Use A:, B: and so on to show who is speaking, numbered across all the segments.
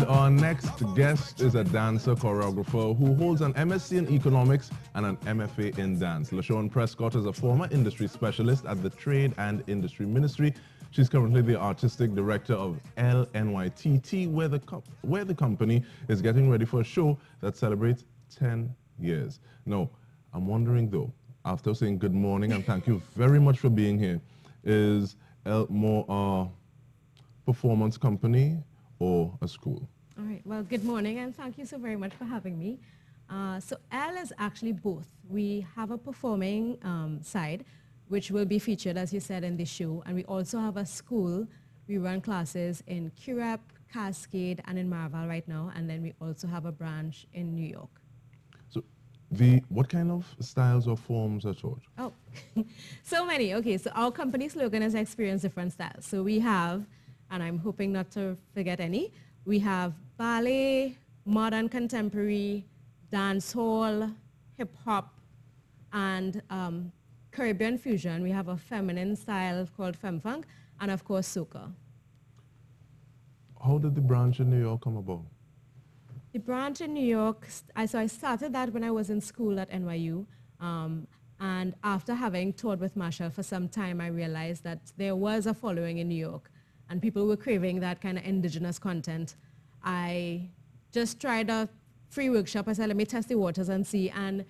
A: Our next guest is a dancer choreographer who holds an MSc in economics and an MFA in dance. LaShaun Prescott is a former industry specialist at the Trade and Industry Ministry. She's currently the artistic director of Elle NYTT, where the company is getting ready for a show that celebrates 10 years. Now, I'm wondering though, after saying good morning and thank you very much for being here, is Elle more a performance company or a school?
B: All right, well, good morning and thank you so very much for having me. So Elle is actually both. We have a performing side, which will be featured, as you said, in the show. And we also have a school. We run classes in Curep, Cascade, and in Marval right now. And then we also have a branch in New York.
A: So what kind of styles or forms are taught?
B: Oh, so many. Okay, so our company slogan is experience different styles. So we have, and I'm hoping not to forget any, we have ballet, modern contemporary, dancehall, hip-hop, and Caribbean fusion. We have a feminine style called femme funk, and of course, soca.
A: How did the branch in New York come about?
B: The branch in New York, so I started that when I was in school at NYU. And after having toured with Marshall for some time, I realized that there was a following in New York, and people were craving that kind of indigenous content. I just tried a free workshop. I said, let me test the waters and see. And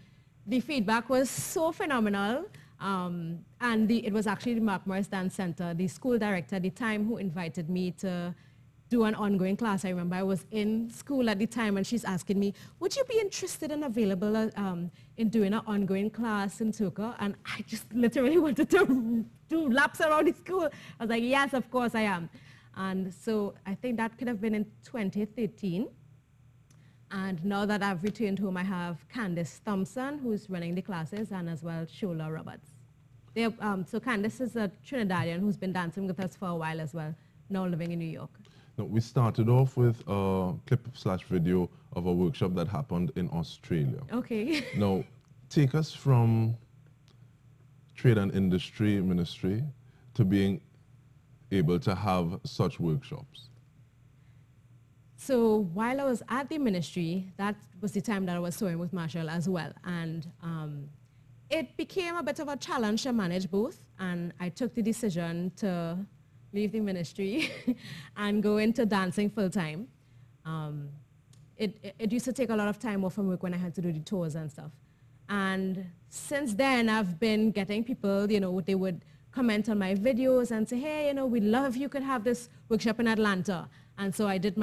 B: the feedback was so phenomenal. And it was actually the Mark Morris Dance Center, the school director at the time, who invited me to do an ongoing class. I remember I was in school at the time and she's asking me, would you be interested and available in doing an ongoing class in soca? And I just literally wanted to do laps around the school. I was like, yes, of course I am. And so I think that could have been in 2013. And now that I've returned home, I have Candice Thompson, who's running the classes, and as well Shola Roberts. So Candice is a Trinidadian who's been dancing with us for a while as well, now living in New York.
A: Now, we started off with a clip/video of a workshop that happened in Australia.
B: Okay.
A: Now, take us from Trade and Industry Ministry to being able to have such workshops.
B: So while I was at the ministry, that was the time that I was touring with Marshall as well. And it became a bit of a challenge to manage both. And I took the decision to leave the ministry and go into dancing full time. It used to take a lot of time off from work when I had to do the tours and stuff. And since then, I've been getting people, they would comment on my videos and say, hey, we'd love if you could have this workshop in Atlanta. And so I did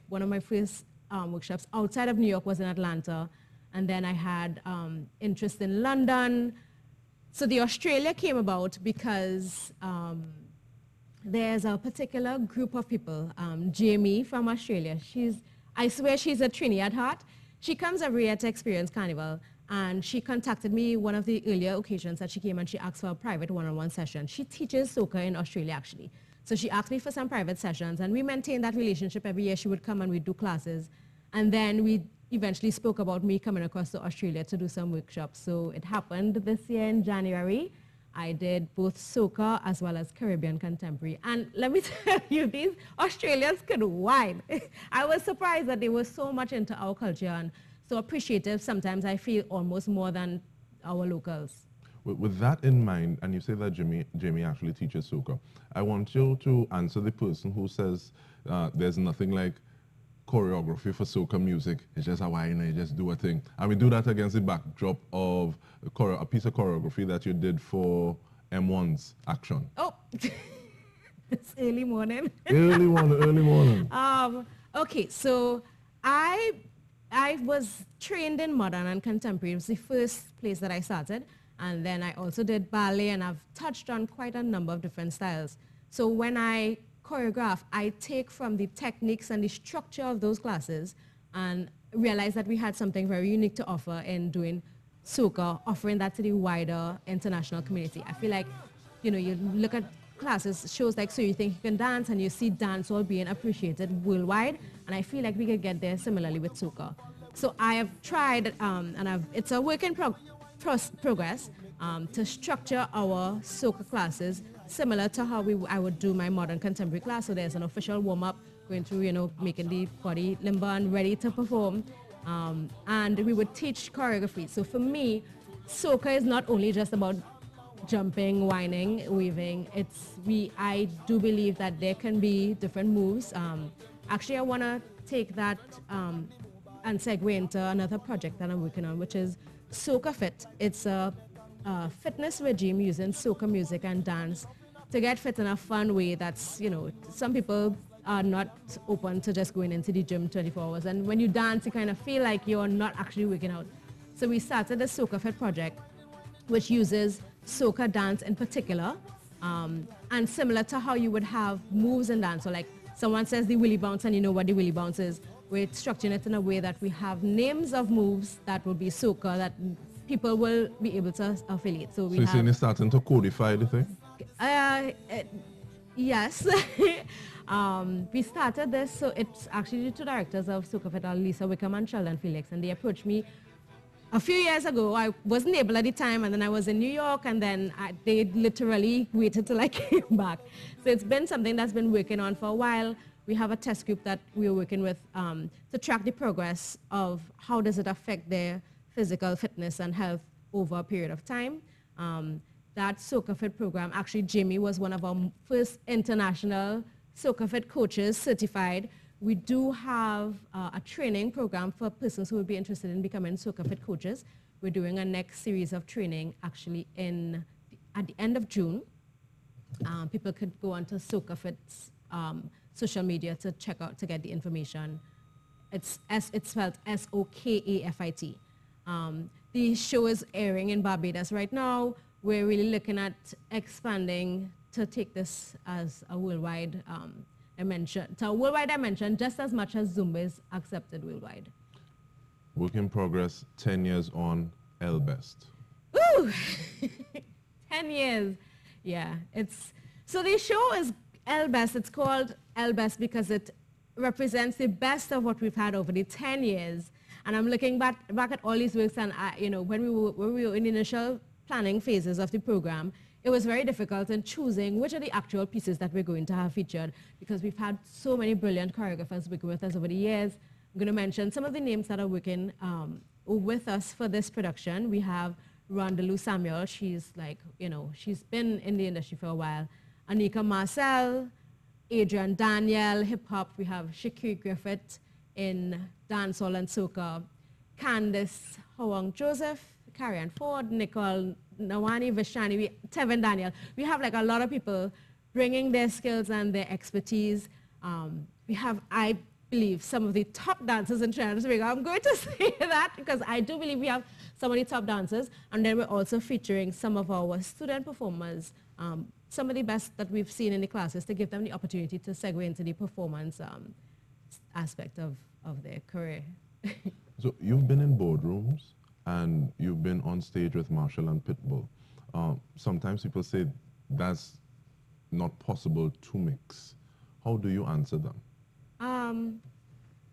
B: one of my first workshops outside of New York was in Atlanta. And then I had interest in London. So the Australia came about because there's a particular group of people, Jamie from Australia. I swear she's a Trini at heart. She comes every year to experience Carnival. And she contacted me one of the earlier occasions that she came and she asked for a private one-on-one session. She teaches soca in Australia, actually. So she asked me for some private sessions, and we maintained that relationship. Every year she would come and we'd do classes. And then we eventually spoke about me coming across to Australia to do some workshops. So it happened this year in January. I did both soca as well as Caribbean contemporary. And let me tell you, these Australians could whine. I was surprised that they were so much into our culture and so appreciative. Sometimes I feel almost more than our locals.
A: With that in mind, and you say that Jamie actually teaches soca, I want you to answer the person who says there's nothing like choreography for soca music. It's just a whine, you just do a thing. And we do that against the backdrop of a piece of choreography that you did for M1's Action.
B: Oh, it's early morning.
A: Early morning.
B: Okay, so I was trained in modern and contemporary. It was the first place that I started. And then I also did ballet, and I've touched on quite a number of different styles. So when I choreograph, I take from the techniques and the structure of those classes and realize that we had something very unique to offer in doing soca, offering that to the wider international community. I feel like, you look at classes, shows like So You Think You Can Dance, and you see dancehall being appreciated worldwide, and I feel like we could get there similarly with soca. So I have tried, and it's a work in progress to structure our soca classes similar to how I would do my modern contemporary class. So there's an official warm-up going through, you know, making the body limber and ready to perform. And we would teach choreography. So for me, soca is not only just about jumping, whining, waving. I do believe that there can be different moves. Actually, I want to take that and segue into another project that I'm working on, which is Soca Fit. It's a fitness regime using soca music and dance to get fit in a fun way. That's, you know, some people are not open to just going into the gym 24 hours. And when you dance, you kind of feel like you're not actually working out. So we started the Soca Fit project, which uses soca dance in particular. And similar to how you would have moves in dance. So like someone says the willy bounce and you know what the willy bounce is. We're structuring it in a way that we have names of moves that will be soca that people will be able to affiliate. So
A: you're saying it's starting to codify the thing?
B: Yes. We started this, so it's actually the two directors of Soca Fit, Lisa Wickham and Sheldon Felix, and they approached me a few years ago. I wasn't able at the time, and then I was in New York, and then they literally waited till I came back. So it's been something that's been working on for a while. We have a test group that we're working with to track the progress of how does it affect their physical fitness and health over a period of time. That Soca Fit program, actually Jamie was one of our first international Soca Fit coaches certified. We do have a training program for persons who would be interested in becoming Soca Fit coaches. We're doing a next series of training actually at the end of June. People could go onto Soca Fit's social media to check out, to get the information. It's spelled SOKAFIT. The show is airing in Barbados right now. We're really looking at expanding to take this as a worldwide dimension, just as much as Zumba is accepted worldwide.
A: Work in progress, 10 years on, Elle Best.
B: Ooh, 10 years. Yeah, so the show is Elle Best. It's called Elle Best because it represents the best of what we've had over the 10 years. And I'm looking back at all these works, and you know, when we were in the initial planning phases of the program, it was very difficult in choosing which are the actual pieces that we're going to have featured, because we've had so many brilliant choreographers working with us over the years. I'm going to mention some of the names that are working with us for this production. We have Rondalou Samuel. She's like, you know, she's been in the industry for a while. Anika Marcel, Adrian Daniel, hip hop. We have Shakir Griffith in dancehall and soca. Candice Howang Joseph, Carrie Ford, Nicole Nawani, Vishani, Tevin Daniel. We have like a lot of people bringing their skills and their expertise. We have, I believe, some of the top dancers in Trinidad and Tobago. I'm going to say that because I do believe we have some of the top dancers. And then we're also featuring some of our student performers, some of the best that we've seen in the classes, to give them the opportunity to segue into the performance aspect of their career.
A: So you've been in boardrooms and you've been on stage with Marshall and Pitbull. Sometimes people say that's not possible to mix. How do you answer them?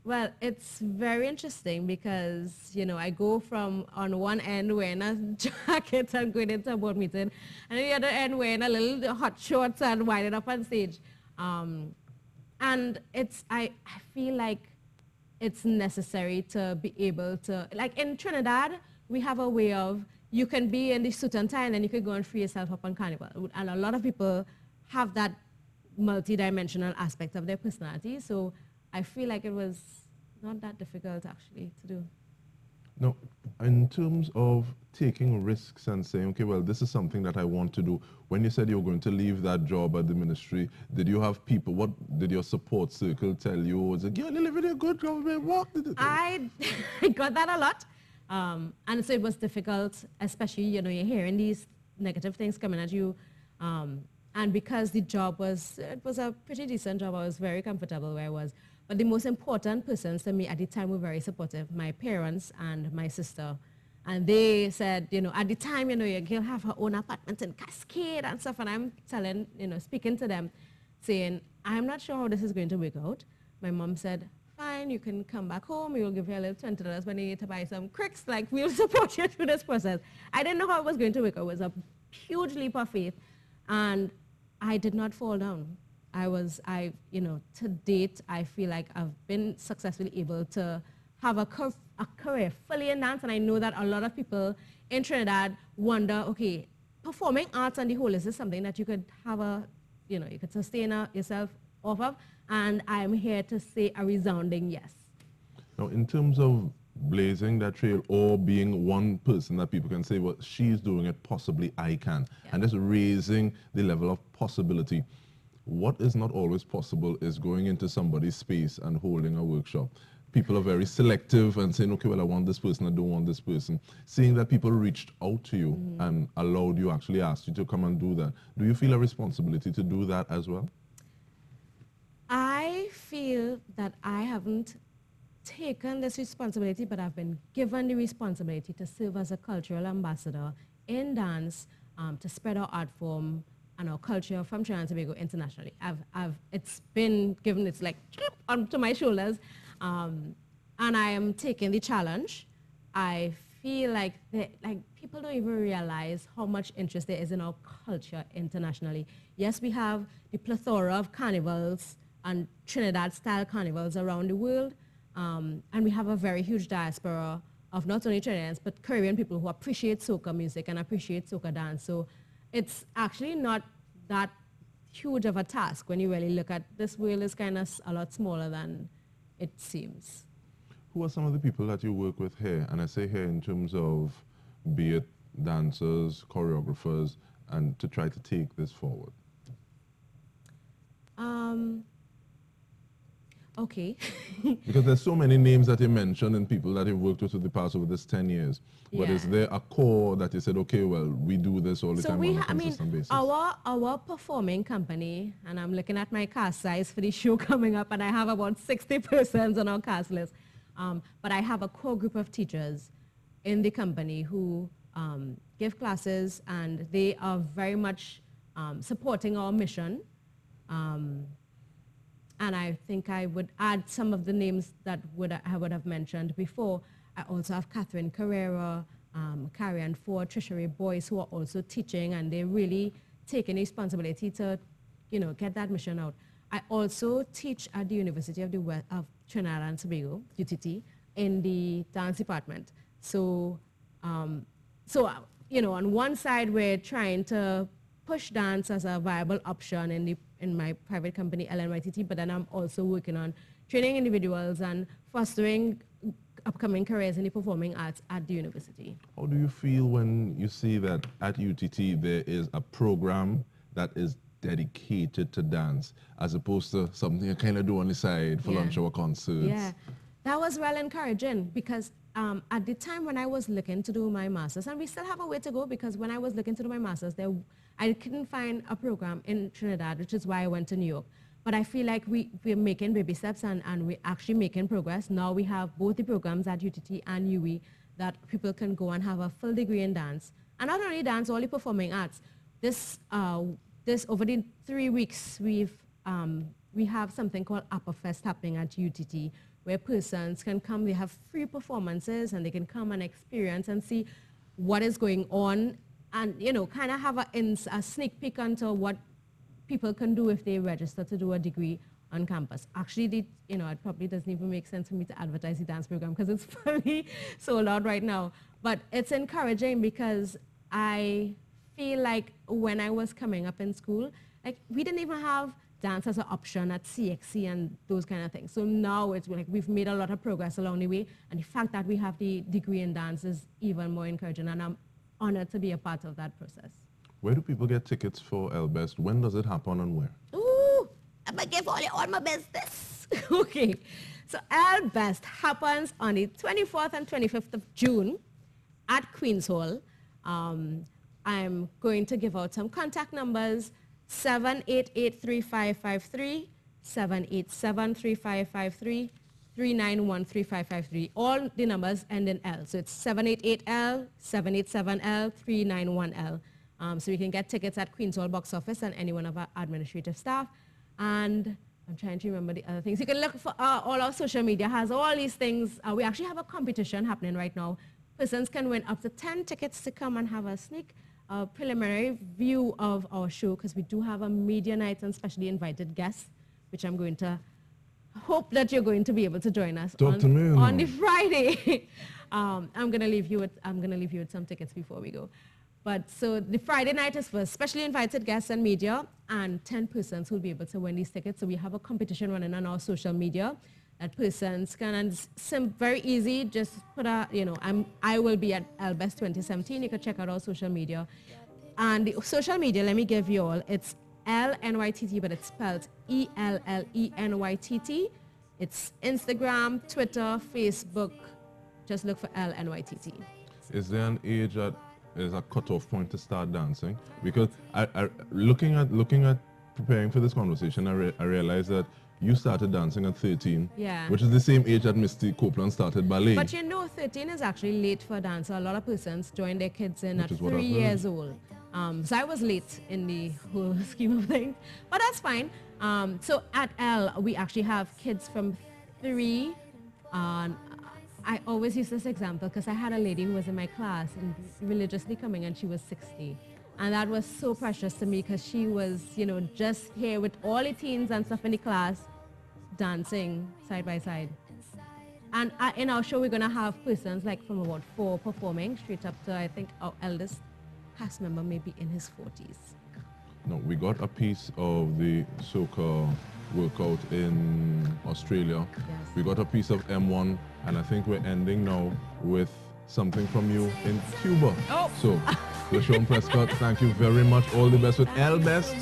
B: Well, it's very interesting because, you know, I go from on one end wearing a jacket and going into a board meeting, and the other end wearing a little hot shorts and winding up on stage. And I feel like it's necessary to be able to, like in Trinidad, we have a way of, you can be in the suit and tie and then you can go and free yourself up on Carnival. And a lot of people have that multi-dimensional aspect of their personality. So I feel like it was not that difficult actually to do.
A: No, in terms of taking risks and saying, okay, well, this is something that I want to do. When you said you were going to leave that job at the ministry, did you have people, what did your support circle tell you? Was it, you're living a good government, what?
B: I got that a lot. And so it was difficult, especially, you know, you're hearing these negative things coming at you. And because the job was a pretty decent job, I was very comfortable where I was. But the most important persons to me at the time were very supportive, my parents and my sister. And they said, you know, at the time, you know, your girl have her own apartment in Cascade and stuff. And I'm telling, you know, speaking to them, saying, I'm not sure how this is going to work out. My mom said, fine, you can come back home. We will give you a little $20 when you need to buy some cricks. Like, we'll support you through this process. I didn't know how it was going to work. It was a huge leap of faith. And I did not fall down. to date, I feel like I've been successfully able to have a career fully in dance, and I know that a lot of people in Trinidad wonder, okay, performing arts on the whole, is this something that you could have you could sustain yourself off of? And I'm here to say a resounding yes.
A: Now, in terms of blazing that trail or being one person that people can say, well, she's doing it, possibly I can, and just raising the level of possibility. What is not always possible is going into somebody's space and holding a workshop. People are very selective and saying, okay, well, I want this person, I don't want this person. Seeing that people reached out to you and allowed you, actually asked you to come and do that, do you feel a responsibility to do that as well?
B: I feel that I haven't taken this responsibility, but I've been given the responsibility to serve as a cultural ambassador in dance, to spread our art form and our culture from Trinidad and Tobago internationally. It's been given, it's like onto my shoulders, and I am taking the challenge. I feel like people don't even realize how much interest there is in our culture internationally. Yes, we have the plethora of carnivals and Trinidad-style carnivals around the world, and we have a very huge diaspora of not only Trinidadians, but Caribbean people who appreciate soca music and appreciate soca dance. So it's actually not that huge of a task when you really look at this world is kind of a lot smaller than it seems.
A: Who are some of the people that you work with here? And I say here in terms of, be it dancers, choreographers, and to try to take this forward.
B: Okay.
A: Because there's so many names that you mentioned and people that you've worked with the past over this 10 years. But is there a core that you said, okay, well, we do this all the time on a consistent basis?
B: Our performing company, and I'm looking at my cast size for the show coming up, and I have about 60 persons on our cast list. But I have a core group of teachers in the company who give classes, and they are very much supporting our mission. And I think I would add some of the names that I would have mentioned before. I also have Catherine Carrera, Carrie-Ann Ford, Trisha Boyce, who are also teaching, and they're really taking responsibility to, get that mission out. I also teach at the University of Trinidad and Tobago, UTT, in the dance department. So, on one side, we're trying to push dance as a viable option in my private company, Elle NYTT, but then I'm also working on training individuals and fostering upcoming careers in the performing arts at the university.
A: How do you feel when you see that at UTT there is a program that is dedicated to dance, as opposed to something you kind of do on the side for lunch or concerts?
B: Yeah, that was well encouraging, because at the time when I was looking to do my master's, and we still have a way to go, because when I was looking to do my master's, I couldn't find a program in Trinidad, which is why I went to New York. But I feel like we're making baby steps, and we're actually making progress. Now we have both the programs at UTT and UE that people can go and have a full degree in dance. And not only dance, all the performing arts. This over the 3 weeks, we have something called Upper Fest happening at UTT, where persons can come, they have free performances, and they can come and experience and see what is going on, and kind of have a sneak peek into what people can do if they register to do a degree on campus. Actually, it probably doesn't even make sense for me to advertise the dance program because it's fully sold out right now. But it's encouraging, because I feel like when I was coming up in school, like, we didn't even have dance as an option at CXC and those kind of things. So now it's like we've made a lot of progress along the way, and the fact that we have the degree in dance is even more encouraging, and I'm honored to be a part of that process.
A: Where do people get tickets for Elle Best? When does it happen and where?
B: Ooh, I'm going to give all my business. Okay, so Elle Best happens on the 24th and 25th of June at Queen's Hall. I'm going to give out some contact numbers: 788-3553, 787-3553, 391-3553. All the numbers end in L. So it's 788L, 787L, 391L. So you can get tickets at Queen's Hall box office and any one of our administrative staff. And I'm trying to remember the other things. You can look for all our social media has all these things. We actually have a competition happening right now. Persons can win up to 10 tickets to come and have a sneak a preliminary view of our show, because we do have a media night and specially invited guests, which I'm going to hope that you're going to be able to join us on the Friday. I'm gonna leave you with some tickets before we go. But so the Friday night is for specially invited guests and media, and 10 persons will be able to win these tickets. So we have a competition running on our social media that persons can, and it's very easy. Just put a, I will be at LBest 2017. You can check out our social media. And the social media, let me give you all, it's Elle NYTT, but it's spelled ELLENYTT. It's Instagram, Twitter, Facebook. Just look for Elle NYTT.
A: Is there an age that is a cutoff point to start dancing? Because looking at preparing for this conversation, I realized that you started dancing at 13, which is the same age that Misty Copeland started ballet.
B: But 13 is actually late for a dancer. A lot of persons join their kids in at 3 years old. So I was late in the whole scheme of things, but that's fine. So at Elle, we actually have kids from 3. I always use this example because I had a lady who was in my class and religiously coming, and she was 60. And that was so precious to me because she was, just here with all the teens and stuff in the class, dancing side by side. And in our show, we're going to have persons like from about 4 performing straight up to, I think, our eldest cast member maybe in his 40s.
A: No, we got a piece of the soca workout in Australia.
B: Yes.
A: We got a piece of M1, and I think we're ending now with something from you in Cuba.
B: Oh.
A: So, LaShaun Prescott, thank you very much. All the best with LBest.